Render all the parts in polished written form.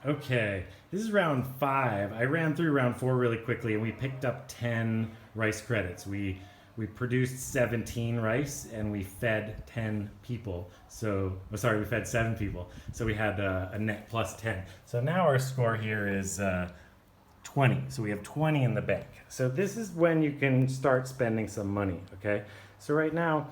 Okay, this is round 5. I ran through round 4 really quickly, and we picked up 10 rice credits. We produced 17 rice, and we fed 10 people. So, oh, sorry, we fed 7 people. So we had a net plus 10. So now our score here is 20. So we have 20 in the bank. So this is when you can start spending some money. Okay. So right now,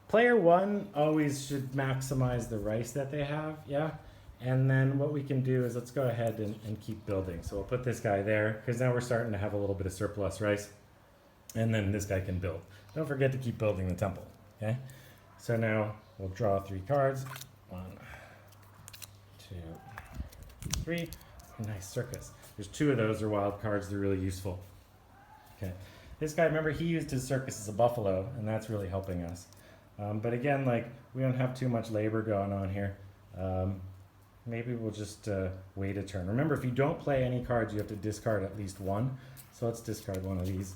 player 1 always should maximize the rice that they have. Yeah. And then what we can do is let's go ahead and keep building. So we'll put this guy there because now we're starting to have a little bit of surplus rice. And then this guy can build. Don't forget to keep building the temple. Okay? So now we'll draw 3 cards. 1, 2, 3. Nice circus. There's 2 of those are wild cards. They're really useful. Okay. This guy, remember, he used his circus as a buffalo, and that's really helping us. But again, like, we don't have too much labor going on here. Maybe we'll just wait a turn. Remember, if you don't play any cards, you have to discard at least 1. So let's discard 1 of these.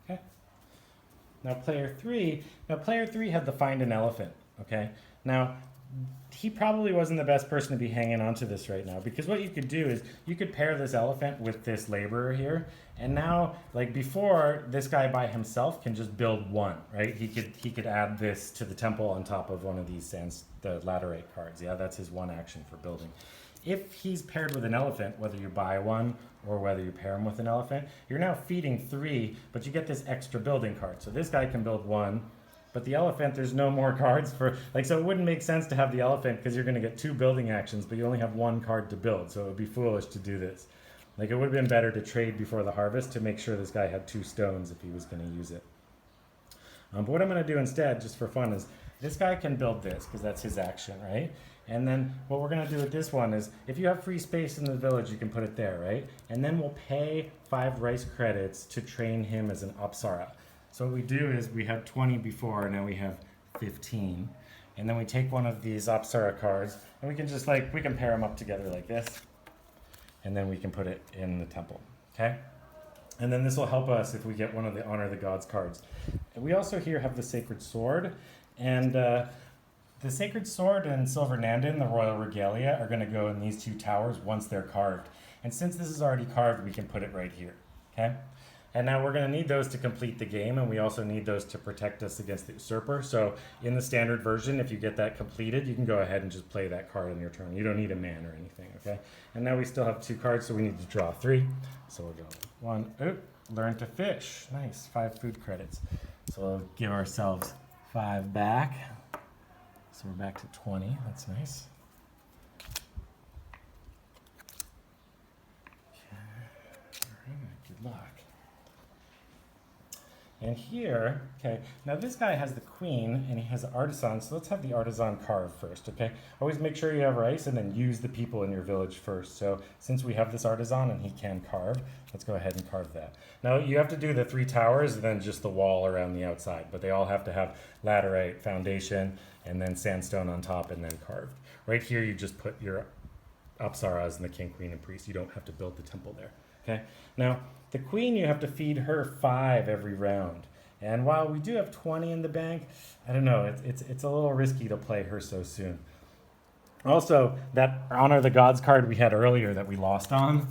Okay. Now player 3 had to find an elephant. Okay. Now he probably wasn't the best person to be hanging on to this right now, because what you could do is you could pair this elephant with this laborer here, and now, like before, this guy by himself can just build 1, right? He could add this to the temple on top of one of these the laterite cards. Yeah, that's his 1 action for building. If he's paired with an elephant, whether you buy 1 or whether you pair him with an elephant, you're now feeding 3, but you get this extra building card. So this guy can build 1. But the elephant, there's no more cards for, like, so it wouldn't make sense to have the elephant because you're going to get 2 building actions, but you only have 1 card to build. So it would be foolish to do this. Like, it would have been better to trade before the harvest to make sure this guy had 2 stones if he was going to use it. But what I'm going to do instead, just for fun, is this guy can build this because that's his action, right? And then what we're going to do with this one is if you have free space in the village, you can put it there, right? And then we'll pay 5 rice credits to train him as an Apsara. So what we do is we had 20 before, now we have 15. And then we take one of these Apsara cards, and we can just we can pair them up together like this. And then we can put it in the temple, okay? And then this will help us if we get one of the Honor the Gods cards. And we also here have the Sacred Sword. And the Sacred Sword and Silver Nandin, the Royal Regalia, are gonna go in these 2 towers once they're carved. And since this is already carved, we can put it right here, okay? And now we're going to need those to complete the game, and we also need those to protect us against the usurper. So in the standard version, if you get that completed, you can go ahead and just play that card on your turn. You don't need a man or anything, okay? And now we still have 2 cards, so we need to draw 3. So we'll go 1, learn to fish. Nice, 5 food credits. So we'll give ourselves 5 back. So we're back to 20, that's nice. Okay. All right, good luck. And here, okay, now this guy has the queen and he has an artisan, so let's have the artisan carve first, okay? Always make sure you have rice and then use the people in your village first. So since we have this artisan and he can carve, let's go ahead and carve that. Now you have to do the 3 towers and then just the wall around the outside, but they all have to have laterite foundation and then sandstone on top and then carved. Right here you just put your Apsaras and the king, queen, and priest. You don't have to build the temple there, okay? Now, the queen, you have to feed her 5 every round. And while we do have 20 in the bank, I don't know, it's a little risky to play her so soon. Also, that Honor the Gods card we had earlier that we lost on,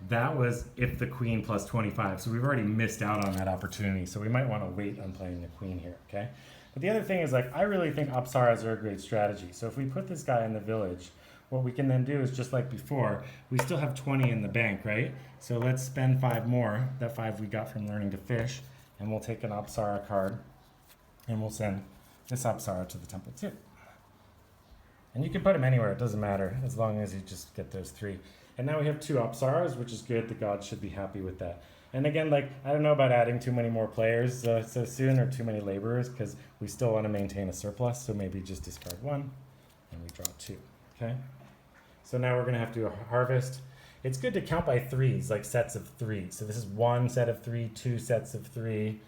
that was if the queen plus 25. So we've already missed out on that opportunity. So we might want to wait on playing the queen here, okay? But the other thing is, I really think Apsaras are a great strategy. So if we put this guy in the village, what we can then do is just like before, we still have 20 in the bank, right? So let's spend 5 more, that 5 we got from learning to fish, and we'll take an Apsara card, and we'll send this Apsara to the temple too. And you can put him anywhere, it doesn't matter, as long as you just get those 3. And now we have 2 Apsaras, which is good, the gods should be happy with that. And again, I don't know about adding too many more players so soon, or too many laborers, because we still want to maintain a surplus, so maybe just discard 1, and we draw 2, okay? So now we're going to have to harvest. It's good to count by 3s, like sets of 3. So this is 1 set of 3, 2 sets of 3.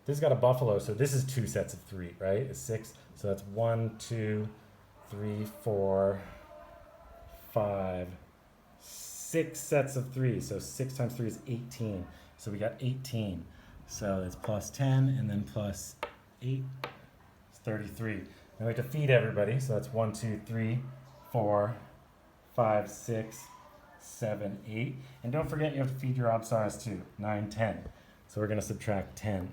This has got a buffalo, so this is 2 sets of 3, right? It's 6. So that's 1, 2, 3, 4, 5, 6 sets of 3. So 6 times 3 is 18. So we got 18. So it's plus 10 and then plus 8 is 33. Now we have to feed everybody, so that's 1, 2, 3, 4, 5, 6, 7, 8. And don't forget you have to feed your Apsaras too, 9, 10. So we're going to subtract 10.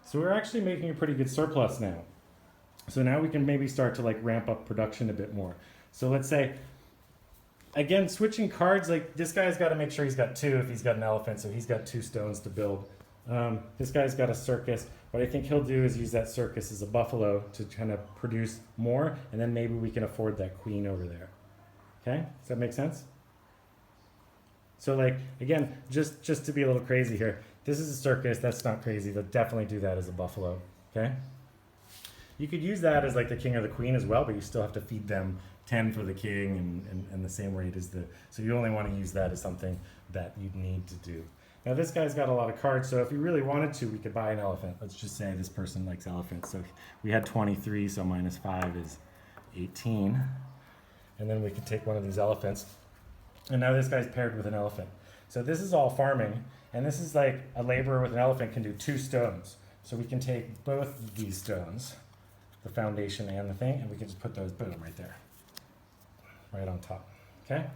So we're actually making a pretty good surplus now. So now we can maybe start to like ramp up production a bit more. So let's say, again, switching cards, like this guy's got to make sure he's got 2 if he's got an elephant, so he's got 2 stones to build. This guy's got a circus. What I think he'll do is use that circus as a buffalo to kind of produce more, and then maybe we can afford that queen over there. Okay, does that make sense? So like, again, just to be a little crazy here, this is a circus, that's not crazy, but definitely do that as a buffalo, okay? You could use that as like the king or the queen as well, but you still have to feed them 10 for the king and the same rate as the, so you only want to use that as something that you'd need to do. Now this guy's got a lot of cards, so if we really wanted to, we could buy an elephant. Let's just say this person likes elephants. So we had 23, so minus 5 is 18. And then we could take one of these elephants. And now this guy's paired with an elephant. So this is all farming, and this is like a laborer with an elephant can do 2 stones. So we can take both of these stones, the foundation and the thing, and we can just put those, boom, right there. Right on top, okay?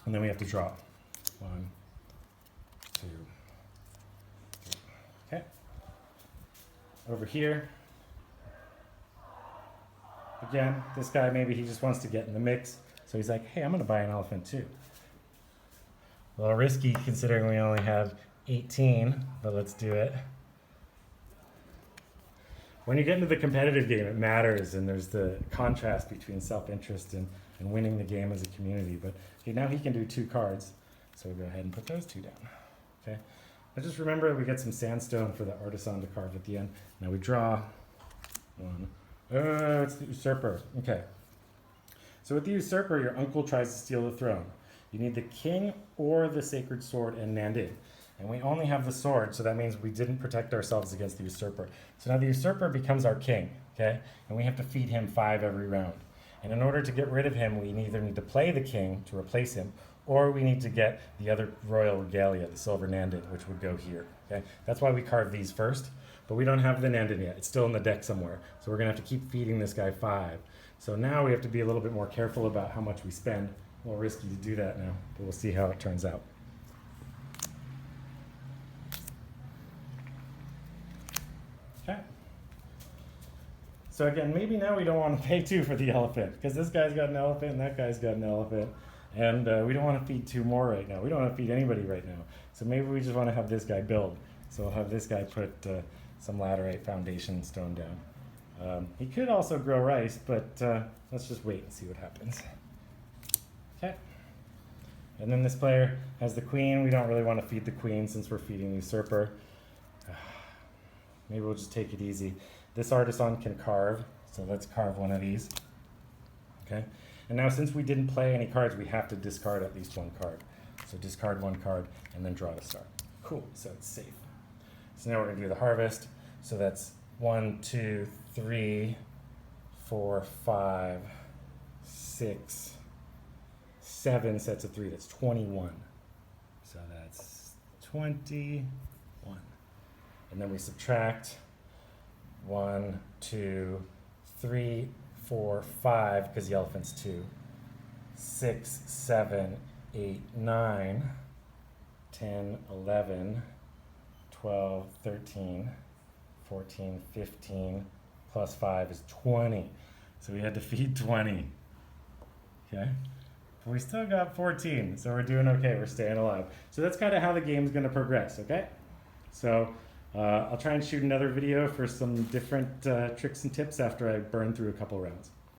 And then we have to draw. 1, 2, 3, okay? Over here, again, this guy, maybe he just wants to get in the mix. So he's like, hey, I'm gonna buy an elephant too. A little risky considering we only have 18, but let's do it. When you get into the competitive game, it matters, and there's the contrast between self-interest and winning the game as a community. But okay, now he can do 2 cards, so we'll go ahead and put those 2 down. Okay. Now just remember we get some sandstone for the artisan to carve at the end. Now we draw 1. It's the usurper. Okay. So with the usurper, your uncle tries to steal the throne. You need the king or the sacred sword and Nandin. And we only have the sword, so that means we didn't protect ourselves against the usurper. So now the usurper becomes our king, okay? And we have to feed him 5 every round. And in order to get rid of him, we either need to play the king to replace him, or we need to get the other royal regalia, the silver Nandin, which would go here, okay? That's why we carve these first, but we don't have the Nandin yet. It's still in the deck somewhere. So we're gonna have to keep feeding this guy 5. So now we have to be a little bit more careful about how much we spend. A little risky to do that now, but we'll see how it turns out. Okay. So again, maybe now we don't want to pay 2 for the elephant, because this guy's got an elephant and that guy's got an elephant, and we don't want to feed 2 more right now. We don't want to feed anybody right now. So maybe we just want to have this guy build. So we'll have this guy put some laterite foundation stone down. He could also grow rice, but let's just wait and see what happens. Okay. And then this player has the queen. We don't really want to feed the queen since we're feeding the usurper. Maybe we'll just take it easy. This artisan can carve, so let's carve one of these. Okay. And now since we didn't play any cards, we have to discard at least 1 card. So discard 1 card and then draw to start. Cool, so it's safe. So now we're gonna do the harvest. So that's 1, 2, 3, 4, 5, 6, 7 sets of 3. That's 21. So that's 21. And then we subtract 1, 2, 3, 4, 5, because the elephant's 2. 6, 7, 8, 9, 10, 11, 12, 13, 14, 15, plus 5 is 20. So we had to feed 20. Okay? But we still got 14, so we're doing okay. We're staying alive. So that's kind of how the game's going to progress, okay? So I'll try and shoot another video for some different tricks and tips after I burn through a couple rounds.